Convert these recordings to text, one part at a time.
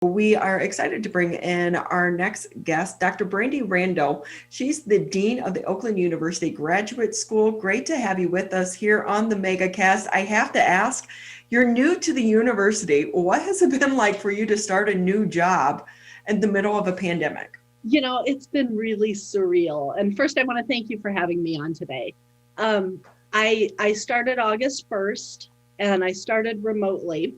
We are excited to bring in our next guest, Dr. Brandy Randell. She's the Dean of the Oakland University Graduate School. Great to have you with us here on the MegaCast. I have to ask, you're new to the university. What has it been like for you to start a new job in the middle of a pandemic? It's been really surreal. And first, I want to thank you for having me on today. Um, I started August 1st and I started remotely.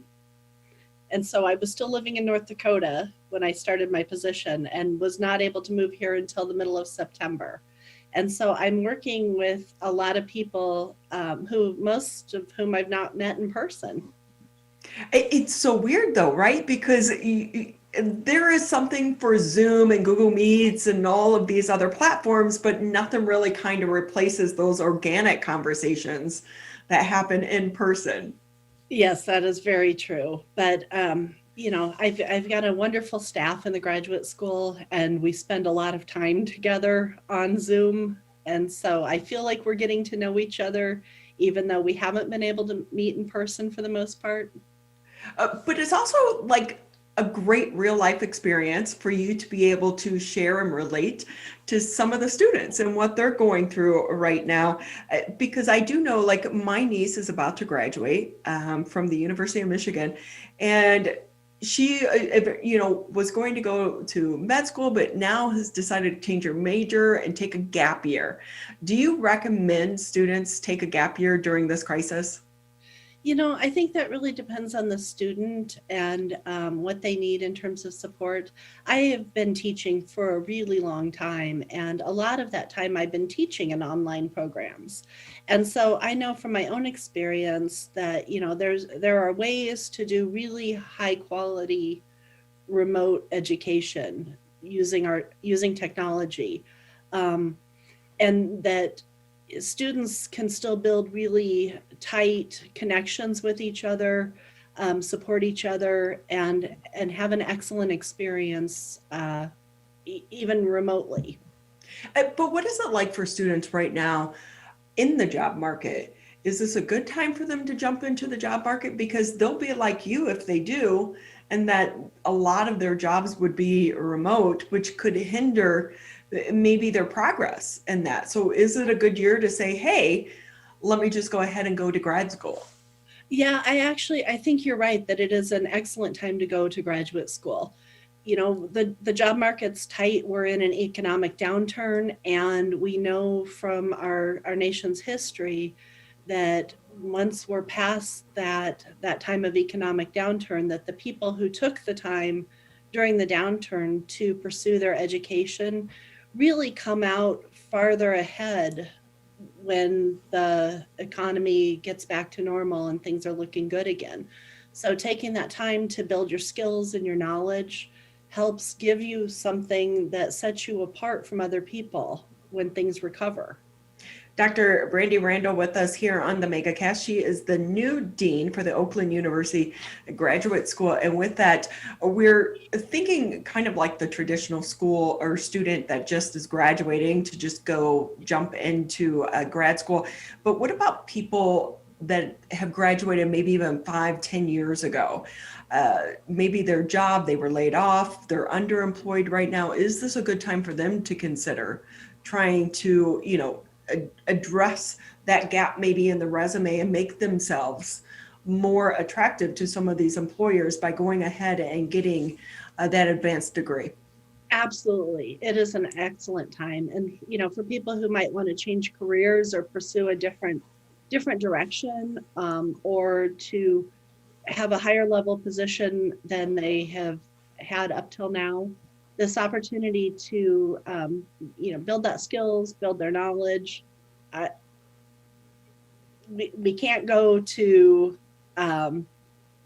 And so I was still living in North Dakota when I started my position and was not able to move here until the middle of September. And so I'm working with a lot of people who most of whom I've not met in person. It's so weird though, right? Because there is something for Zoom and Google Meets and all of these other platforms, but nothing really kind of replaces those organic conversations that happen in person. Yes, that is very true. But I've got a wonderful staff in the graduate school, and we spend a lot of time together on Zoom. And so I feel like we're getting to know each other, even though we haven't been able to meet in person for the most part. But it's also like a great real life experience for you to be able to share and relate to some of the students and what they're going through right now. Because I do know, like, my niece is about to graduate from the University of Michigan, and she, was going to go to med school, but now has decided to change her major and take a gap year. Do you recommend students take a gap year during this crisis? I think that really depends on the student and what they need in terms of support. I have been teaching for a really long time, and a lot of that time I've been teaching in online programs. And so I know from my own experience that, there are ways to do really high quality remote education using technology. Um, and that students can still build really tight connections with each other, support each other, and have an excellent experience, even remotely. But what is it like for students right now in the job market? Is this a good time for them to jump into the job market? Because they'll be like you if they do, and that a lot of their jobs would be remote, which could hinder maybe their progress in that. So is it a good year to say, hey, let me just go ahead and go to grad school? Yeah, I think you're right that it is an excellent time to go to graduate school. The job market's tight. We're in an economic downturn, and we know from our nation's history that once we're past that time of economic downturn, that the people who took the time during the downturn to pursue their education really come out farther ahead when the economy gets back to normal and things are looking good again. So taking that time to build your skills and your knowledge helps give you something that sets you apart from other people when things recover. Dr. Brandy Randell with us here on the MegaCast. She is the new dean for the Oakland University Graduate School. And with that, we're thinking kind of like the traditional school or student that just is graduating to just go jump into a grad school. But what about people that have graduated maybe even 5, 10 years ago? Maybe their job, they were laid off, they're underemployed right now. Is this a good time for them to consider trying to, address that gap maybe in the resume and make themselves more attractive to some of these employers by going ahead and getting that advanced degree? Absolutely. It is an excellent time. And, for people who might want to change careers or pursue a different direction, or to have a higher level position than they have had up till now, this opportunity to, build that skills, build their knowledge. Uh, we can't go to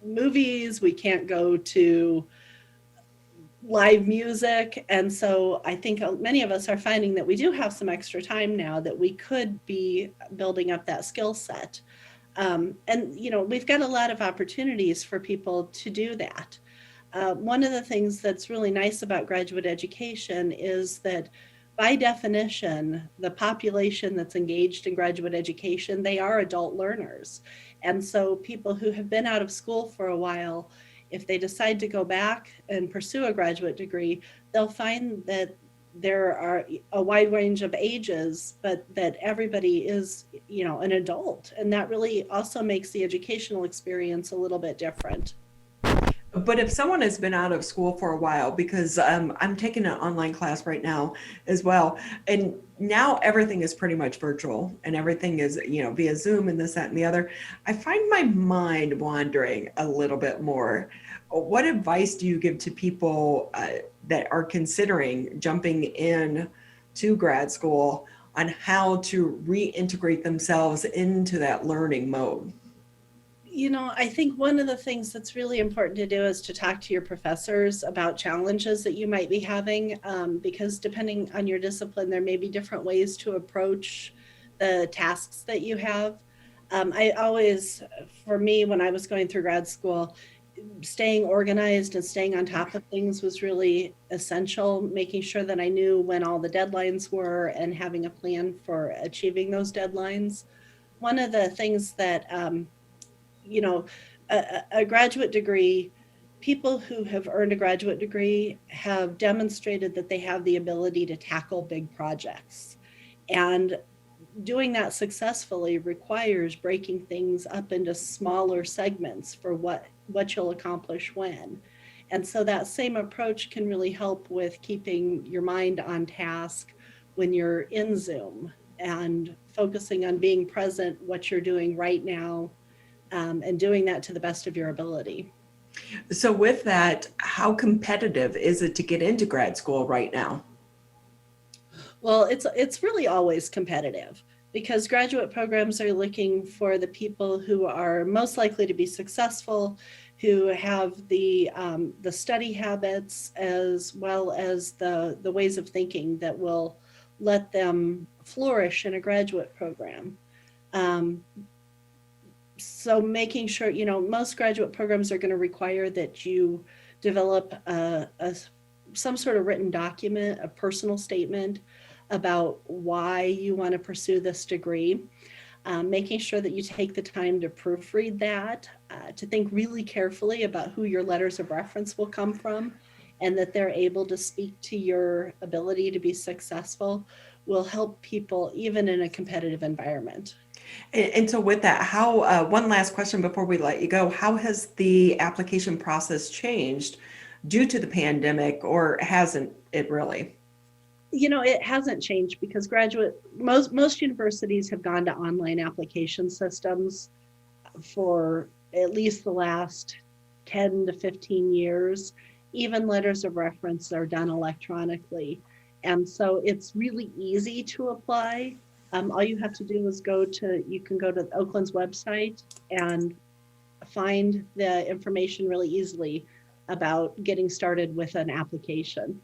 movies, we can't go to live music. And so I think many of us are finding that we do have some extra time now that we could be building up that skill set. We've got a lot of opportunities for people to do that. One of the things that's really nice about graduate education is that by definition, the population that's engaged in graduate education, they are adult learners. And so people who have been out of school for a while, If they decide to go back and pursue a graduate degree, they'll find that there are a wide range of ages, but that everybody is, an adult. And that really also makes the educational experience a little bit different. But if someone has been out of school for a while, because I'm taking an online class right now as well, and now everything is pretty much virtual and everything is, via Zoom and this, that, and the other, I find my mind wandering a little bit more. What advice do you give to people that are considering jumping in to grad school on how to reintegrate themselves into that learning mode? I think one of the things that's really important to do is to talk to your professors about challenges that you might be having, because depending on your discipline, there may be different ways to approach the tasks that you have. For me, when I was going through grad school, staying organized and staying on top of things was really essential, making sure that I knew when all the deadlines were and having a plan for achieving those deadlines. One of the things that a graduate degree, people who have earned a graduate degree have demonstrated that they have the ability to tackle big projects. And doing that successfully requires breaking things up into smaller segments for what you'll accomplish when. And so that same approach can really help with keeping your mind on task when you're in Zoom and focusing on being present, what you're doing right now, and doing that to the best of your ability. So with that, how competitive is it to get into grad school right now? Well, it's really always competitive because graduate programs are looking for the people who are most likely to be successful, who have the study habits as well as the ways of thinking that will let them flourish in a graduate program. So making sure, most graduate programs are going to require that you develop some sort of written document, a personal statement about why you want to pursue this degree. Making sure that you take the time to proofread that, to think really carefully about who your letters of reference will come from, and that they're able to speak to your ability to be successful will help people even in a competitive environment. And so with that, how, one last question before we let you go, how has the application process changed due to the pandemic, or hasn't it really? It hasn't changed because most universities have gone to online application systems for at least the last 10 to 15 years. Even letters of reference are done electronically. And so it's really easy to apply. All you have to do is you can go to Oakland's website and find the information really easily about getting started with an application.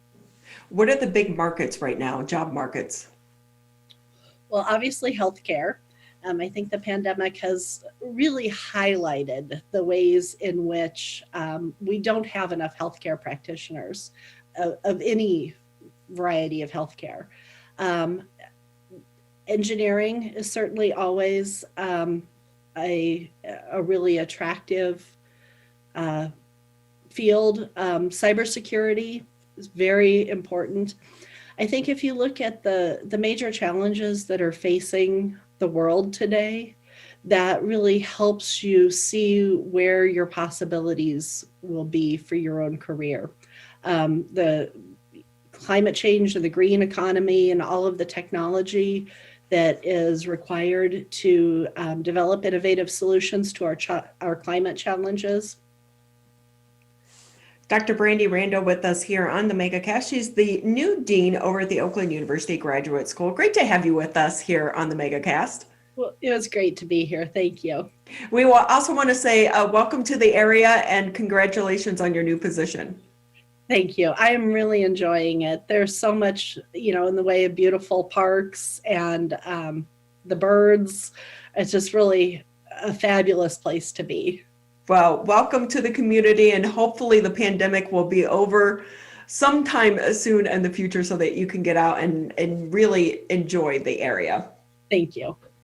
What are the big markets right now, job markets? Well, obviously healthcare. I think the pandemic has really highlighted the ways in which we don't have enough healthcare practitioners of any variety of healthcare. Engineering is certainly always a really attractive field. Cybersecurity is very important. I think if you look at the major challenges that are facing the world today, that really helps you see where your possibilities will be for your own career. The climate change and the green economy and all of the technology that is required to develop innovative solutions to our climate challenges. Dr. Brandy Randell with us here on the MegaCast. She's the new dean over at the Oakland University Graduate School. Great to have you with us here on the MegaCast. Well, it was great to be here. Thank you. We will also want to say welcome to the area and congratulations on your new position. Thank you. I am really enjoying it. There's so much, in the way of beautiful parks and the birds. It's just really a fabulous place to be. Well, welcome to the community, and hopefully the pandemic will be over sometime soon in the future so that you can get out and really enjoy the area. Thank you.